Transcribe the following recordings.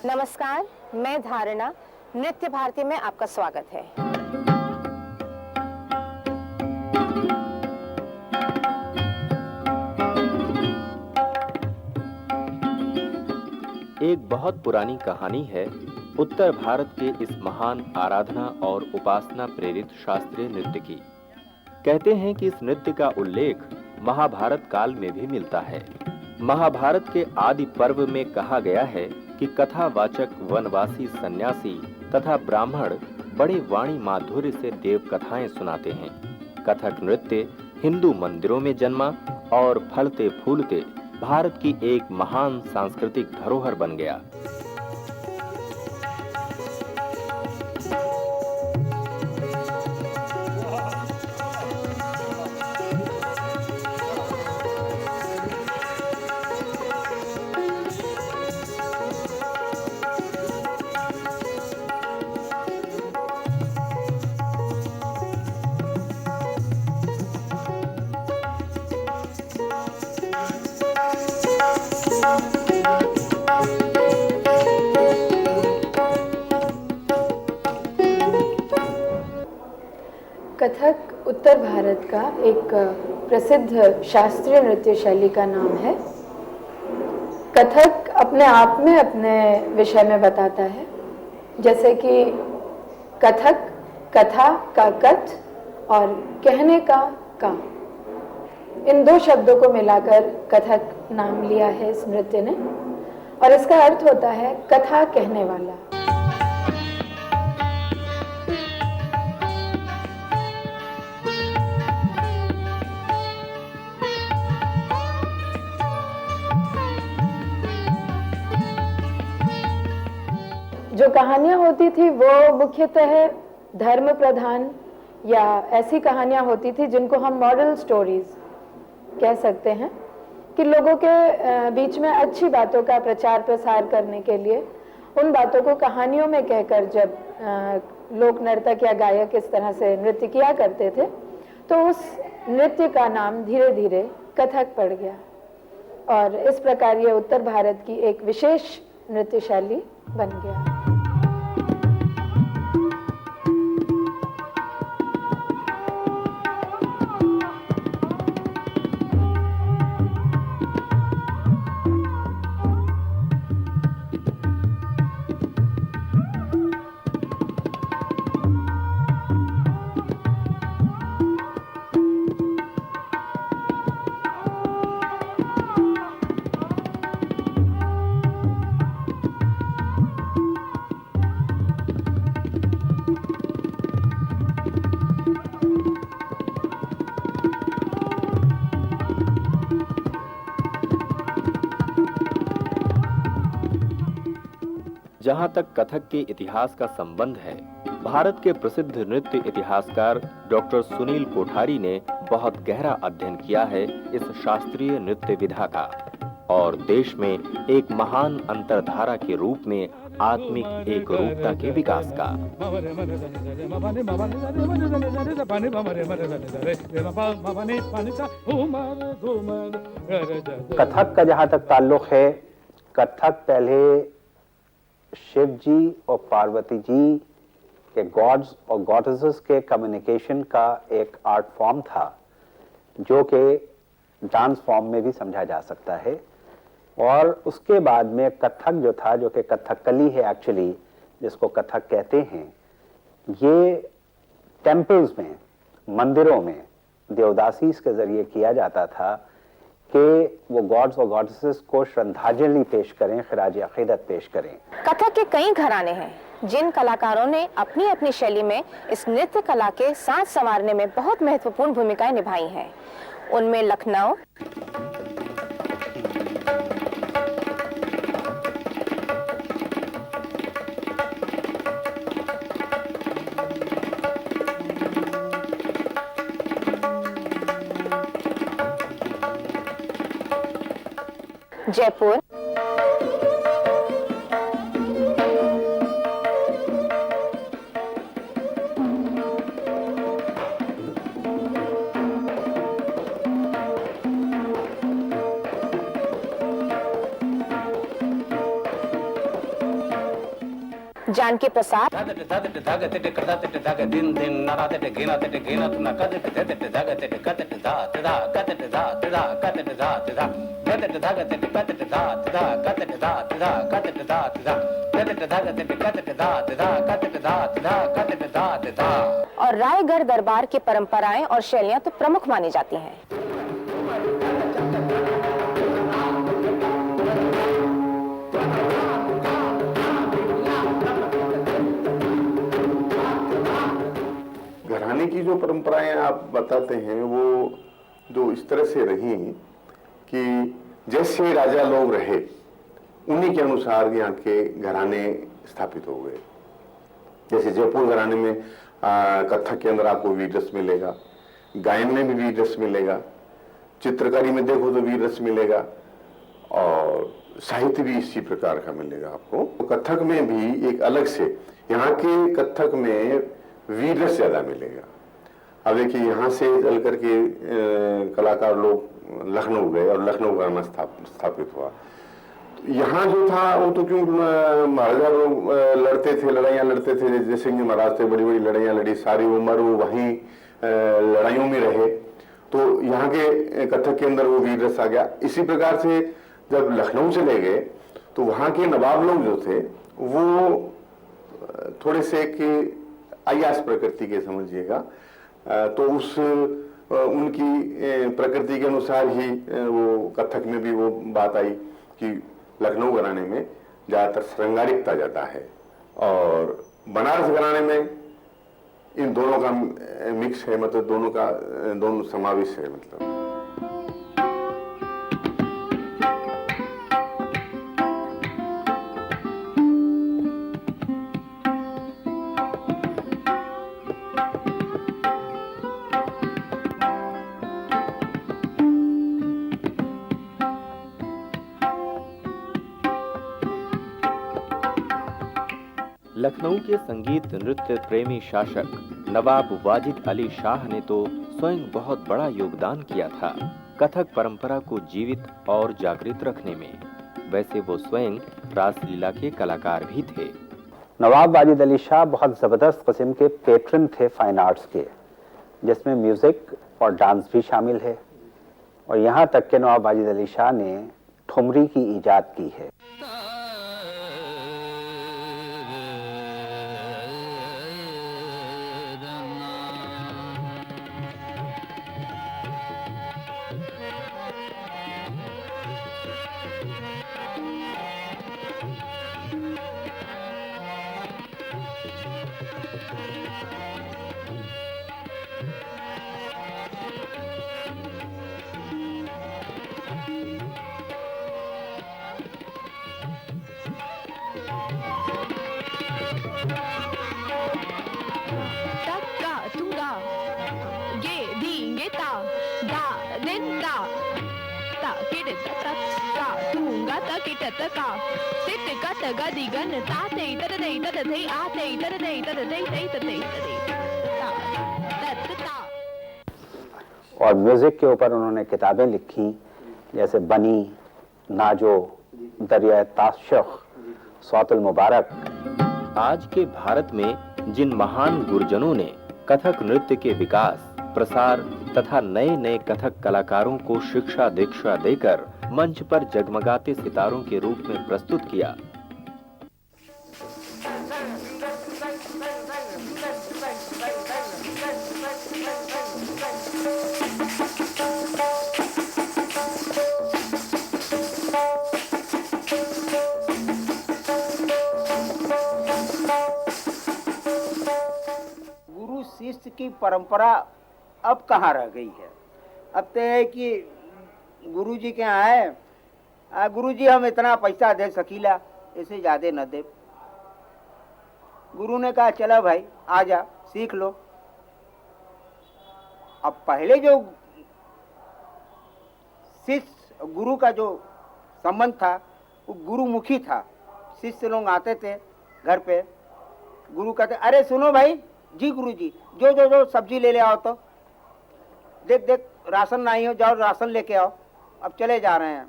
नमस्कार, मैं धारणा नृत्य भारती में आपका स्वागत है। एक बहुत पुरानी कहानी है उत्तर भारत के इस महान आराधना और उपासना प्रेरित शास्त्रीय नृत्य की। कहते हैं कि इस नृत्य का उल्लेख महाभारत काल में भी मिलता है। महाभारत के आदि पर्व में कहा गया है कि कथावाचक वनवासी सन्यासी तथा ब्राह्मण बड़े वाणी माधुर्य से देव कथाएं सुनाते हैं। कथक नृत्य हिंदू मंदिरों में जन्मा और फलते फूलते भारत की एक महान सांस्कृतिक धरोहर बन गया। कथक उत्तर भारत का एक प्रसिद्ध शास्त्रीय नृत्य शैली का नाम है। कथक अपने आप में अपने विषय में बताता है, जैसे कि कथक कथा का कथ और कहने का का, इन दो शब्दों को मिलाकर कथक नाम लिया है इस नृत्य ने, और इसका अर्थ होता है कथा कहने वाला। जो कहानियाँ होती थी वो मुख्यतः धर्म प्रधान या ऐसी कहानियाँ होती थी जिनको हम मॉरल स्टोरीज कह सकते हैं, कि लोगों के बीच में अच्छी बातों का प्रचार प्रसार करने के लिए उन बातों को कहानियों में कहकर जब लोक नर्तक या गायक इस तरह से नृत्य किया करते थे, तो उस नृत्य का नाम धीरे धीरे कथक पड़ गया और इस प्रकार ये उत्तर भारत की एक विशेष नृत्य शैली बन गया। जहां तक कथक के इतिहास का संबंध है, भारत के प्रसिद्ध नृत्य इतिहासकार डॉक्टर सुनील कोठारी ने बहुत गहरा अध्ययन किया है इस शास्त्रीय नृत्य विधा का और देश में एक महान अंतरधारा के रूप में आत्मिक एक रूपता के विकास का। कथक का जहां तक ताल्लुक है, कथक पहले शिव जी और पार्वती जी के गॉड्स और गॉडेसेस के कम्युनिकेशन का एक आर्ट फॉर्म था, जो कि डांस फॉर्म में भी समझा जा सकता है। और उसके बाद में कथक जो था, जो कि कथकली है एक्चुअली, जिसको कथक कहते हैं, ये टेम्पल्स में, मंदिरों में देवदासीज के जरिए किया जाता था कि वो गॉड्स और गॉडेसेस को श्रद्धांजलि पेश करें, खराज अकीदत पेश करें। कथक के कई घराने हैं जिन कलाकारों ने अपनी अपनी शैली में इस नृत्य कला के साथ संवारने में बहुत महत्वपूर्ण भूमिकाएं निभाई हैं। उनमें लखनऊ, जयपुर, जानकी प्रसाद, और रायगढ़ दरबार की परंपराएं और शैलियां तो प्रमुख मानी जाती हैं। घराने की जो परंपराएं आप बताते हैं वो जो इस तरह से रही कि जैसे राजा लोग रहे उन्हीं के अनुसार यहाँ के घराने स्थापित हो गए। जैसे जयपुर घराने में कथक के अंदर आपको वीर रस मिलेगा, गायन में भी वीर रस मिलेगा, चित्रकारी में देखो तो वीर रस मिलेगा, और साहित्य भी इसी प्रकार का मिलेगा आपको। कथक में भी एक अलग से यहाँ के कथक में वीर रस ज्यादा मिलेगा। अब देखिए यहाँ से चल करके कलाकार लोग लखनऊ गए और लखनऊ घराना स्थापित हुआ। यहाँ जो था वो तो क्यों महाराजा लोग लड़ते थे, लड़ाइयाँ लड़ते थे, जैसे सिंह महाराज थे, बड़ी बड़ी लड़ाइयाँ लड़ी, सारी उम्र वो वहीं लड़ाइयों में रहे, तो यहाँ के कथक के अंदर वो वीर रस आ गया। इसी प्रकार से जब लखनऊ चले गए तो वहाँ के नवाब लोग जो थे वो थोड़े से कि अयास प्रकृति के समझिएगा, तो उस उनकी प्रकृति के अनुसार ही वो कथक में भी वो बात आई कि लखनऊ घराने में ज्यादातर श्रृंगारिकता ज्यादा है, और बनारस घराने में इन दोनों का मिक्स है, मतलब दोनों समावेश है। मतलब लखनऊ के संगीत नृत्य प्रेमी शासक नवाब वाजिद अली शाह ने तो स्वयं बहुत बड़ा योगदान किया था कथक परंपरा को जीवित और जागृत रखने में। वैसे वो स्वयं रासलीला के कलाकार भी थे। नवाब वाजिद अली शाह बहुत ज़बरदस्त किस्म के पेट्रन थे फाइन आर्ट्स के, जिसमें म्यूज़िक और डांस भी शामिल है। और यहाँ तक के नवाब वाजिद अली शाह ने ठुमरी की ईजाद की है। और म्यूजिक के ऊपर उन्होंने किताबें लिखी, जैसे बनी, नाजो, दरिया ताशख, सौतुल मुबारक। आज के भारत में जिन महान गुरजनों ने कथक नृत्य के विकास, प्रसार तथा नए नए कथक कलाकारों को शिक्षा दीक्षा देकर मंच पर जगमगाते सितारों के रूप में प्रस्तुत किया, शिष्य की परंपरा अब कहाँ रह गई है। अब तो है कि गुरु जी के यहाँ है, गुरु जी हम इतना पैसा दे सकीला, इसे ज्यादा न दे। गुरु ने कहा चलो भाई आ जा सीख लो। अब पहले जो शिष्य गुरु का जो संबंध था वो गुरुमुखी था। शिष्य लोग आते थे घर पे, गुरु कहते अरे सुनो भाई, जी गुरु जी, जो जो जो सब्जी ले आओ, तो देख देख राशन नहीं हो, जाओ राशन लेके आओ। अब चले जा रहे हैं,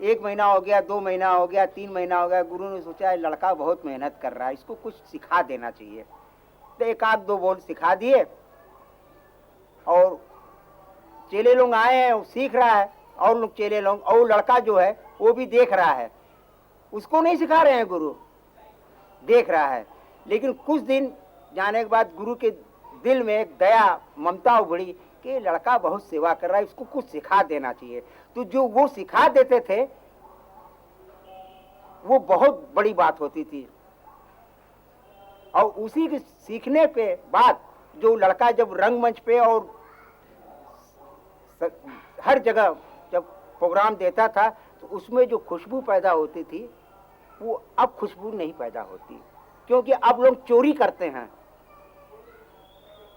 1 महीना हो गया, 2 महीना हो गया, 3 महीना हो गया। गुरु ने सोचा लड़का बहुत मेहनत कर रहा है, इसको कुछ सिखा देना चाहिए। तो 1-2 बोल सिखा दिए और चेले लोग आए हैं, वो सीख रहा है, और लोग चेले लोग, और लड़का जो है वो भी देख रहा है। उसको नहीं सिखा रहे हैं गुरु, देख रहा है। लेकिन कुछ दिन जाने के बाद गुरु के दिल में एक दया ममता उभरी कि लड़का बहुत सेवा कर रहा है, इसको कुछ सिखा देना चाहिए। तो जो वो सिखा देते थे वो बहुत बड़ी बात होती थी। और उसी के सीखने पे बाद जो लड़का जब रंगमंच पे और हर जगह जब प्रोग्राम देता था तो उसमें जो खुशबू पैदा होती थी वो अब खुशबू नहीं पैदा होती, क्योंकि अब लोग चोरी करते हैं।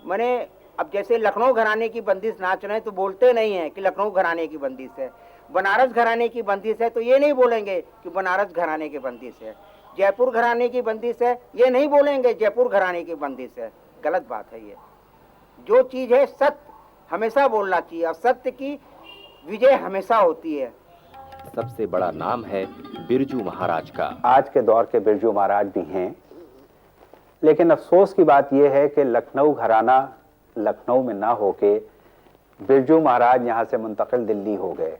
मैंने अब जैसे लखनऊ घराने की बंदिश नाच रहे हैं तो बोलते नहीं है कि लखनऊ घराने की बंदिश है, बनारस घराने की बंदिश है तो ये नहीं बोलेंगे कि बनारस घराने की बंदिश है, जयपुर घराने की बंदिश है ये नहीं बोलेंगे जयपुर घराने की बंदिश है। गलत बात है ये। जो चीज है सत्य हमेशा बोलना चाहिए, और सत्य की विजय हमेशा होती है। सबसे बड़ा नाम है बिरजू महाराज का। आज के दौर के बिरजू महाराज भी हैं, लेकिन अफसोस की बात यह है कि लखनऊ घराना लखनऊ में ना होके बिरजू महाराज यहाँ से मुंतकिल दिल्ली हो गए।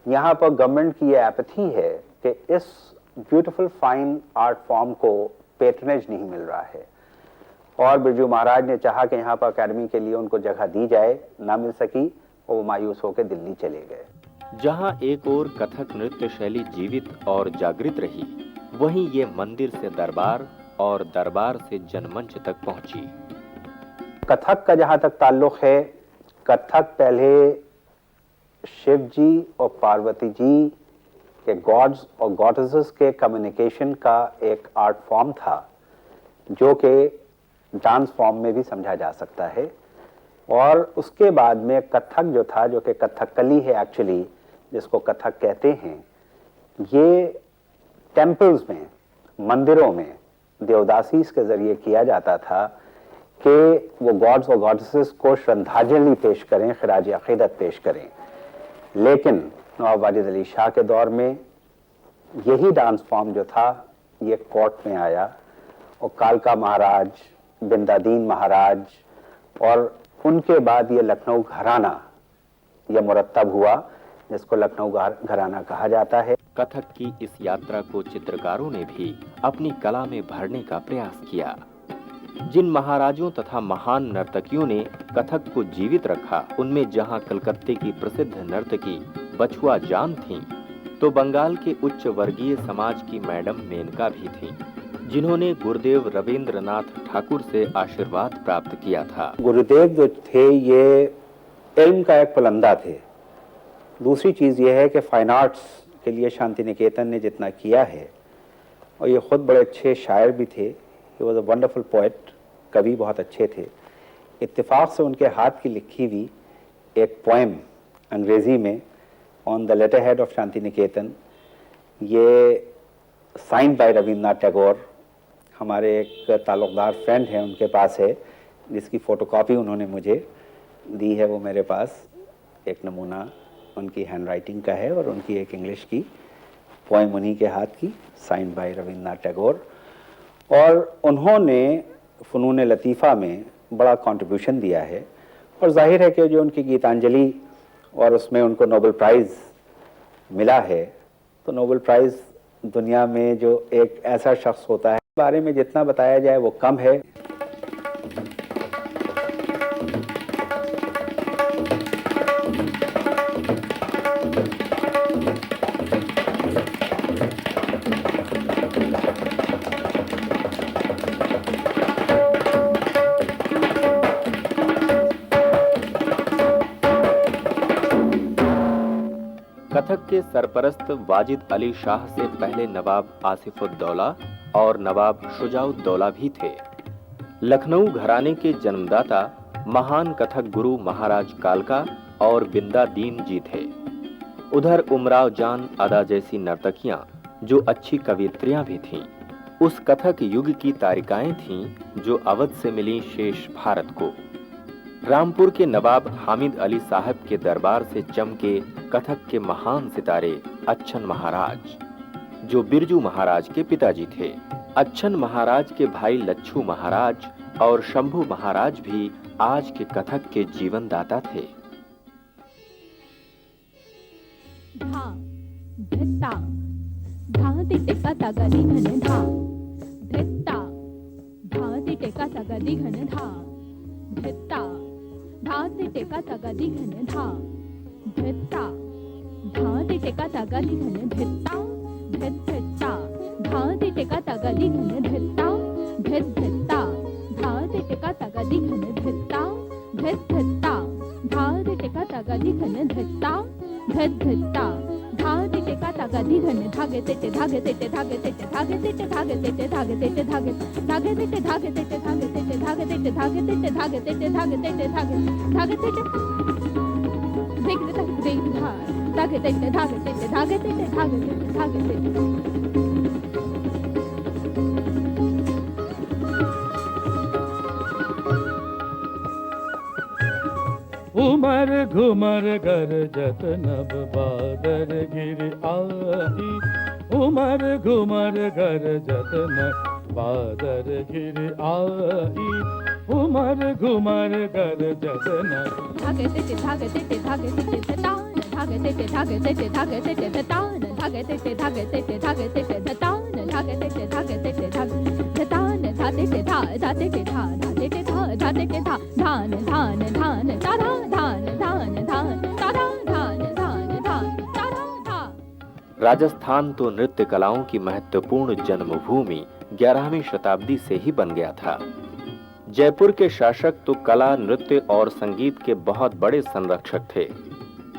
यहाँ पर गवर्नमेंट की यह एपैथी है कि इस ब्यूटीफुल फाइन आर्ट फॉर्म को पेट्रनेज नहीं मिल रहा है, और बिरजू महाराज ने चाहा कि यहाँ पर अकेडमी के लिए उनको जगह दी जाए, ना मिल सकी, और वो मायूस होकर दिल्ली चले गए। जहां एक ओर कथक नृत्य शैली जीवित और जागृत रही, वहीं ये मंदिर से दरबार और दरबार से जनमंच तक पहुंची। कथक का जहां तक ताल्लुक है, कथक पहले शिव जी और पार्वती जी के गॉड्स और गॉडेसेस के कम्युनिकेशन का एक आर्ट फॉर्म था, जो कि डांस फॉर्म में भी समझा जा सकता है। और उसके बाद में कथक जो था, जो कि कथकली है एक्चुअली, जिसको कथक कहते हैं, ये टेम्पल्स में, मंदिरों में देवदासीज के जरिए किया जाता था कि वो गॉड्स और गॉडेसेस को श्रद्धांजलि पेश करें, खराज अकीदत पेश करें। लेकिन नवाब वाजिद अली शाह के दौर में यही डांस फॉर्म जो था ये कोर्ट में आया, और कालका महाराज, बिंदादीन महाराज, और उनके बाद ये लखनऊ घराना ये मुरत्तब हुआ, जिसको लखनऊ घराना कहा जाता है। कथक की इस यात्रा को चित्रकारों ने भी अपनी कला में भरने का प्रयास किया। जिन महाराजों तथा महान नर्तकियों ने कथक को जीवित रखा, उनमें जहां कलकत्ते की प्रसिद्ध नर्तकी बछुआ जान थीं, तो बंगाल के उच्च वर्गीय समाज की मैडम मेनका भी थीं, जिन्होंने गुरुदेव रविंद्रनाथ ठाकुर से आशीर्वाद प्राप्त किया था। गुरुदेव जो थे ये इल्म का एक पलंदा थे। दूसरी चीज़ ये है कि फाइन आर्ट्स के लिए शांति निकेतन ने जितना किया है, और ये खुद बड़े अच्छे शायर भी थे, he was a wonderful poet, कवि बहुत अच्छे थे। इत्तेफाक से उनके हाथ की लिखी हुई एक पोएम अंग्रेज़ी में on the letterhead of Shanti Niketan, ये साइन बाय रविंद्रनाथ टैगोर, हमारे एक ताल्लुकदार फ्रेंड हैं उनके पास है, जिसकी फ़ोटोकॉपी उन्होंने मुझे दी है, वो मेरे पास एक नमूना उनकी हैंडराइटिंग का है, और उनकी एक इंग्लिश की पोएम उन्हीं के हाथ की, साइन बाय रविंद्रनाथ टैगोर। और उन्होंने फ़नून लतीफ़ा में बड़ा कंट्रीब्यूशन दिया है, और जाहिर है कि जो उनकी गीतांजलि और उसमें उनको नोबेल प्राइज़ मिला है, तो नोबेल प्राइज़ दुनिया में जो एक ऐसा शख्स होता है, बारे में जितना बताया जाए वो कम है। कथक के सरपरस्त वाजिद अली शाह से पहले नवाब आसिफुद्दौला और नवाब शुजाउद्दौला भी थे। लखनऊ घराने के जन्मदाता महान कथक गुरु महाराज कालका और बिंदादीन जी थे। उधर उमराव जान अदा जैसी नर्तकियां जो अच्छी कवियत्रियां भी थीं, उस कथक युग की तारिकाएं थीं जो अवध से मिली शेष भारत को। रामपुर के नवाब हामिद अली साहब के दरबार से चमके कथक के महान सितारे अच्छन महाराज, जो बिरजू महाराज के पिताजी थे। अच्छन महाराज के भाई लच्छू महाराज और शंभू महाराज भी आज के कथक के जीवन दाता थे। धा धित्ता धाति टेका तगदी घन धा धित्ता धाति टेका तगदी घन धा धित्ता धाति टेका तगदी घन धा धित्ता धाति टेका तगदी घन धित्ता धित्ता धाति टेका तगदी घन धित्ता धित्ता धाति टेका तगदी घन धित्ता धित्ता धाति टेका तगदी घन धित्ता धित्ता धाति टेका तगदी घन धागे तेटे धागे तेटे धागे तेटे धागे तेटे धागे तेटे धागे तेटे धागे धागे तेटे धागे तेटे धागे तेटे धागे तेटे धागे तेटे धागे तेटे धागे तेटे धागे धागे तेटे देख तक देख धागे तेटे धागे तेटे धागे तेटे धागे तेटे धागे तेटे उमर घुमर गरजत नभ बादर गिर आई, उमर घुमर गरजत नभ बादर गिर आई, उमर घुमर गरजत नभ धागे तेटे धागे तेटे धागे तेटे धतान धागे तेटे धागे तेटे धागे तेटे धतान धागे तेटे धागे तेटे धागे तेटे धतान धागे तेटे धागे तेटे धागे धतान धाते ते धा धाते ते धा धाते ते धा धाते ते धा धान धान धान तारा धान धान धान तारा धान धान धान तारा धा। राजस्थान तो नृत्य कलाओं की महत्वपूर्ण जन्मभूमि 11वीं शताब्दी से ही बन गया था। जयपुर के शासक तो कला, नृत्य और संगीत के बहुत बड़े संरक्षक थे।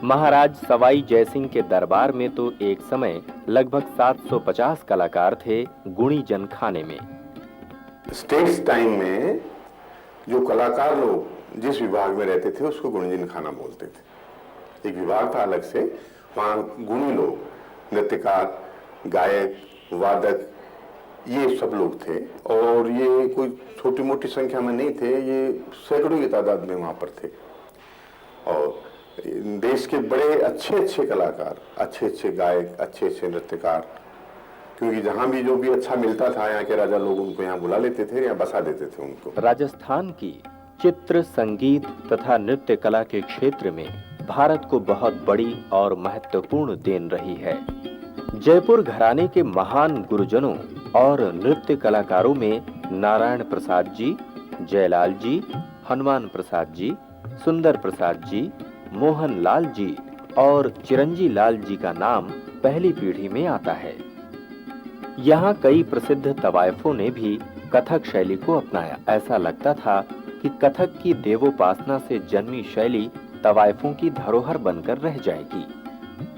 महाराज सवाई जयसिंह के दरबार में तो एक समय लगभग 750 कलाकार थे गुणी जन खाने में। स्टेट्स टाइम में जो कलाकार लोग जिस विभाग में रहते थे उसको गुणीजन खाना बोलते थे। एक विभाग था अलग से, वहाँ गुणी लोग, नृत्यकार, गायक, वादक, ये सब लोग थे और ये कोई छोटी मोटी संख्या में नहीं थे, ये सैकड़ों की तादाद में वहाँ पर थे। और देश के बड़े अच्छे अच्छे कलाकार, अच्छे अच्छे गायक, अच्छे अच्छे नृत्यकार, क्योंकि जहाँ भी जो भी अच्छा मिलता था यहाँ के राजा लोग उनको यहाँ बुला लेते थे, यहाँ बसा देते थे उनको। राजस्थान की चित्र, संगीत तथा नृत्य कला के क्षेत्र में भारत को बहुत बड़ी और महत्वपूर्ण देन रही है। जयपुर घराने के महान गुरुजनों और नृत्य कलाकारों में नारायण प्रसाद जी, जयलाल जी, हनुमान प्रसाद जी, सुंदर प्रसाद जी, मोहन लाल जी और चिरंजी लाल जी का नाम पहली पीढ़ी में आता है। यहाँ कई प्रसिद्ध तवायफों ने भी कथक शैली को अपनाया। ऐसा लगता था कि कथक की देवोपासना से जन्मी शैली तवायफों की धरोहर बनकर रह जाएगी,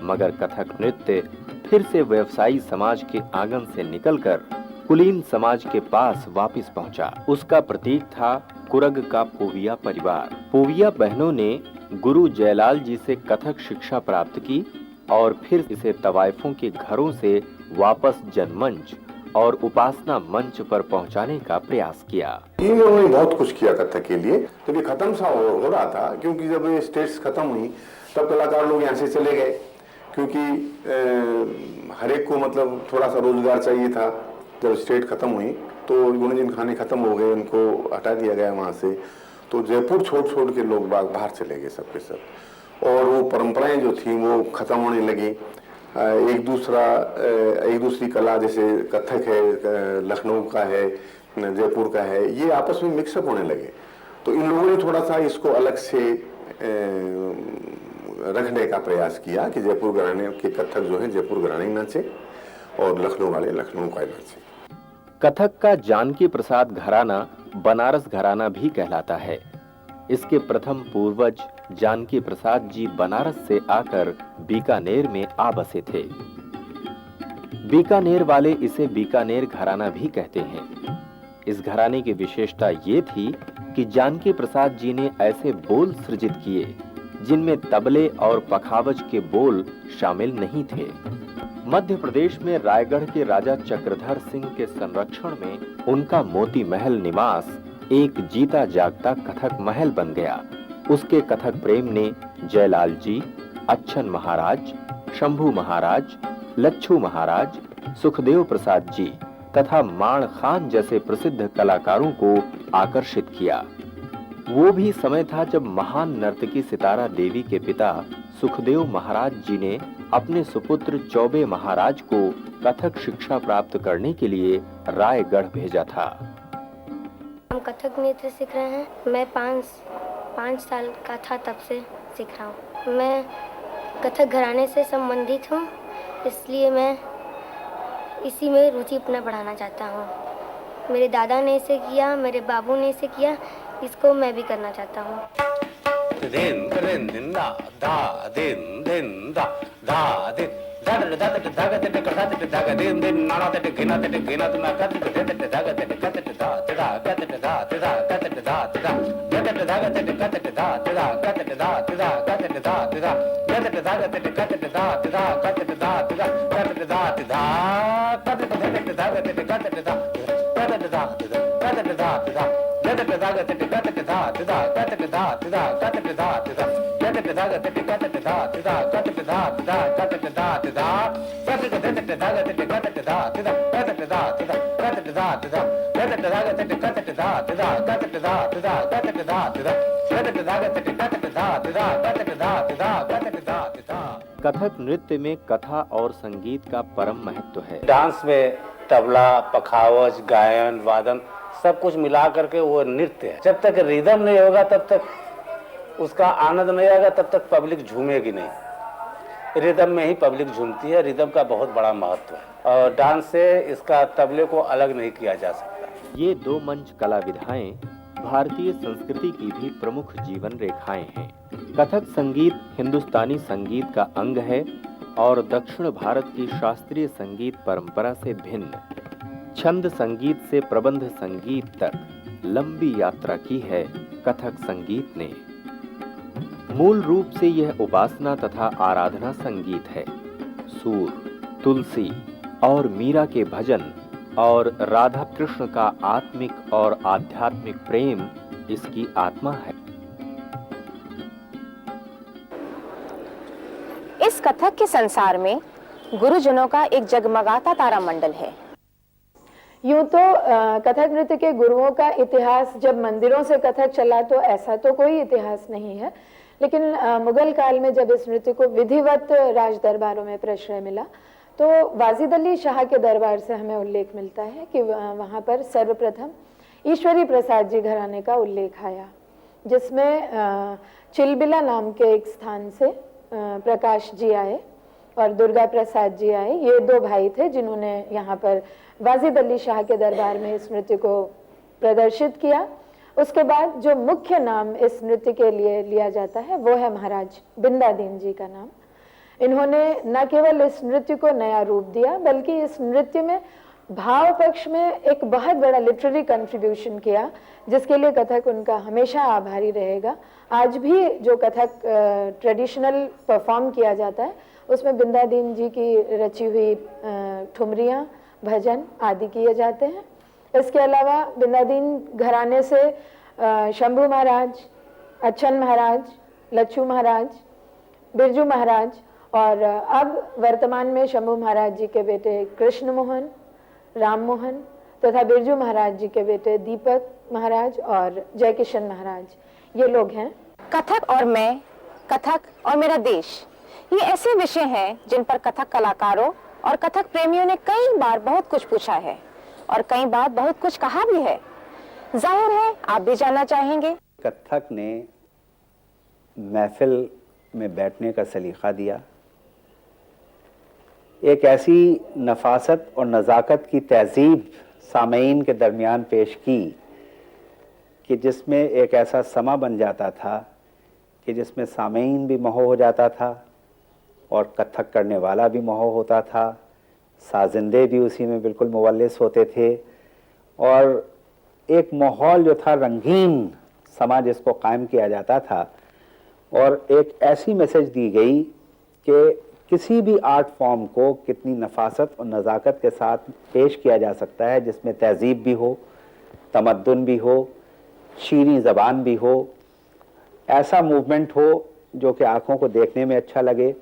मगर कथक नृत्य फिर से व्यवसायी समाज के आंगन से निकलकर कुलीन समाज के पास वापस पहुंचा। उसका प्रतीक था कुरग का पोविया परिवार। पोविया बहनों ने गुरु जयलाल जी से कथक शिक्षा प्राप्त की और फिर इसे तवायफों के घरों से वापस जनमंच और उपासना मंच पर पहुंचाने का प्रयास किया। इन्होंने बहुत कुछ किया कथक के लिए। तो ये खत्म सा हो रहा था, क्योंकि जब ये स्टेट्स खत्म हुई तब कलाकार लोग यहाँ से चले गए, क्योंकि हर एक को मतलब थोड़ा सा रोजगार चाहिए था। जब स्टेट खत्म हुई तो गुणीजन खाने खत्म हो गए, उनको हटा दिया गया वहाँ से। तो जयपुर छोड़ के लोग बाहर चले गए सब के सब, और वो परंपराएं जो थी वो खत्म होने लगी। एक दूसरी कला जैसे कथक है, लखनऊ का है, जयपुर का है, ये आपस में मिक्सअप होने लगे। तो इन लोगों ने थोड़ा सा इसको अलग से रखने का प्रयास किया कि जयपुर घराने के कथक जो है जयपुर घराने नाचे और लखनऊ वाले लखनऊ का नाचे। कथक का जानकी प्रसाद घराना बनारस घराना भी कहलाता है। इसके प्रथम पूर्वज जानकी प्रसाद जी बनारस से आकर बीकानेर में आ बसे थे। बीकानेर वाले इसे बीकानेर घराना भी कहते हैं। इस घराने की विशेषता ये थी कि जानकी प्रसाद जी ने ऐसे बोल सृजित किए जिनमें तबले और पखावज के बोल शामिल नहीं थे। मध्य प्रदेश में रायगढ़ के राजा चक्रधर सिंह के संरक्षण में उनका मोती महल निवास एक जीता जागता कथक महल बन गया। उसके कथक प्रेम ने जयलाल जी, अच्छन महाराज, शंभू महाराज, लच्छू महाराज, सुखदेव प्रसाद जी तथा माण खान जैसे प्रसिद्ध कलाकारों को आकर्षित किया। वो भी समय था जब महान नर्तकी सितारा देवी के पिता सुखदेव महाराज जी ने अपने सुपुत्र चौबे महाराज को कथक शिक्षा प्राप्त करने के लिए रायगढ़ भेजा था। हम कथक नृत्य सीख रहे हैं। मैं पाँच साल का था तब से सीख रहा हूँ। मैं कथक घराने से संबंधित हूँ, इसलिए मैं इसी में रुचि अपना बढ़ाना चाहता हूँ। मेरे दादा ने इसे किया, मेरे बाबू ने इसे किया, इसको मैं भी करना चाहता हूँ। कथक नृत्य में कथा और संगीत का परम महत्व है। डांस में तबला, पखावज, गायन, वादन सब कुछ मिला करके वो नृत्य है। जब तक रिदम नहीं होगा तब तक उसका आनंद नहीं आएगा, तब तक पब्लिक झूमेगी नहीं। रिदम में ही पब्लिक झूमती है। रिदम का बहुत बड़ा महत्व है और डांस से इसका तबले को अलग नहीं किया जा सकता। ये दो मंच कला विधाएं भारतीय संस्कृति की भी प्रमुख जीवन रेखाएं हैं। कथक संगीत हिंदुस्तानी संगीत का अंग है और दक्षिण भारत की शास्त्रीय संगीत परंपरा से भिन्न छंद संगीत से प्रबंध संगीत तक लंबी यात्रा की है कथक संगीत ने। मूल रूप से यह उपासना तथा आराधना संगीत है। सूर, तुलसी और मीरा के भजन और राधा कृष्ण का आत्मिक और आध्यात्मिक प्रेम इसकी आत्मा है। इस कथक के संसार में गुरुजनों का एक जगमगाता तारामंडल है। यूं तो कथक नृत्य के गुरुओं का इतिहास जब मंदिरों से कथक चला तो ऐसा तो कोई इतिहास नहीं है, लेकिन मुगल काल में जब इस नृत्य को विधिवत राज दरबारों में प्रश्रय मिला तो वाजिद अली शाह के दरबार से हमें उल्लेख मिलता है कि वहाँ पर सर्वप्रथम ईश्वरी प्रसाद जी घराने का उल्लेख आया, जिसमें चिलबिला नाम के एक स्थान से प्रकाश जी आए और दुर्गा प्रसाद जी आए। ये दो भाई थे जिन्होंने यहाँ पर वाजिद अली शाह के दरबार में इस नृत्य को प्रदर्शित किया। उसके बाद जो मुख्य नाम इस नृत्य के लिए लिया जाता है वो है महाराज बिंदादीन जी का नाम। इन्होंने न केवल इस नृत्य को नया रूप दिया बल्कि इस नृत्य में भाव पक्ष में एक बहुत बड़ा लिटरेरी कंट्रीब्यूशन किया, जिसके लिए कथक उनका हमेशा आभारी रहेगा। आज भी जो कथक ट्रेडिशनल परफॉर्म किया जाता है उसमें बिंदादीन जी की रची हुई ठुमरियाँ, भजन आदि किए जाते हैं। इसके अलावा बिंदादीन घराने से शंभू महाराज, अच्छन महाराज, लच्छू महाराज, बिरजू महाराज और अब वर्तमान में शंभू महाराज जी के बेटे कृष्ण मोहन, राम मोहन तथा बिरजू महाराज जी के बेटे दीपक महाराज और जय किशन महाराज, ये लोग हैं। कथक और मैं, कथक और मेरा देश, ये ऐसे विषय हैं जिन पर कथक कलाकारों और कथक प्रेमियों ने कई बार बहुत कुछ पूछा है और कई बार बहुत कुछ कहा भी है। जाहिर है आप भी जानना चाहेंगे। कथक ने महफिल में बैठने का सलीका दिया, एक ऐसी नफासत और नज़ाकत की तहजीब सामईन के दरमियान पेश की कि जिसमें एक ऐसा समा बन जाता था कि जिसमें सामईन भी मोह हो जाता था और कथक करने वाला भी मोह होता था, साजिंदे भी उसी में बिल्कुल मुवल्लिस होते थे और एक माहौल जो था रंगीन समा जिसको कायम किया जाता था और एक ऐसी मैसेज दी गई कि किसी भी आर्ट फॉर्म को कितनी नफासत और नज़ाकत के साथ पेश किया जा सकता है, जिसमें तहजीब भी हो, तमद्दुन भी हो, शीरी ज़बान भी हो, ऐसा मूवमेंट हो जो कि आँखों को देखने में अच्छा लगे,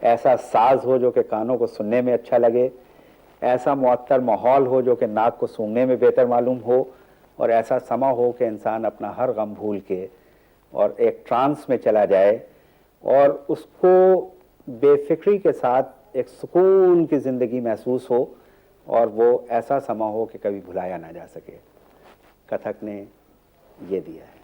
ऐसा साज हो जो कि कानों को सुनने में अच्छा लगे, ऐसा मुअत्तर माहौल हो जो कि नाक को सूंघने में बेहतर मालूम हो, और ऐसा समा हो कि इंसान अपना हर गम भूल के और एक ट्रांस में चला जाए और उसको बेफिक्री के साथ एक सुकून की ज़िंदगी महसूस हो, और वो ऐसा समा हो कि कभी भुलाया ना जा सके। कथक ने ये दिया है।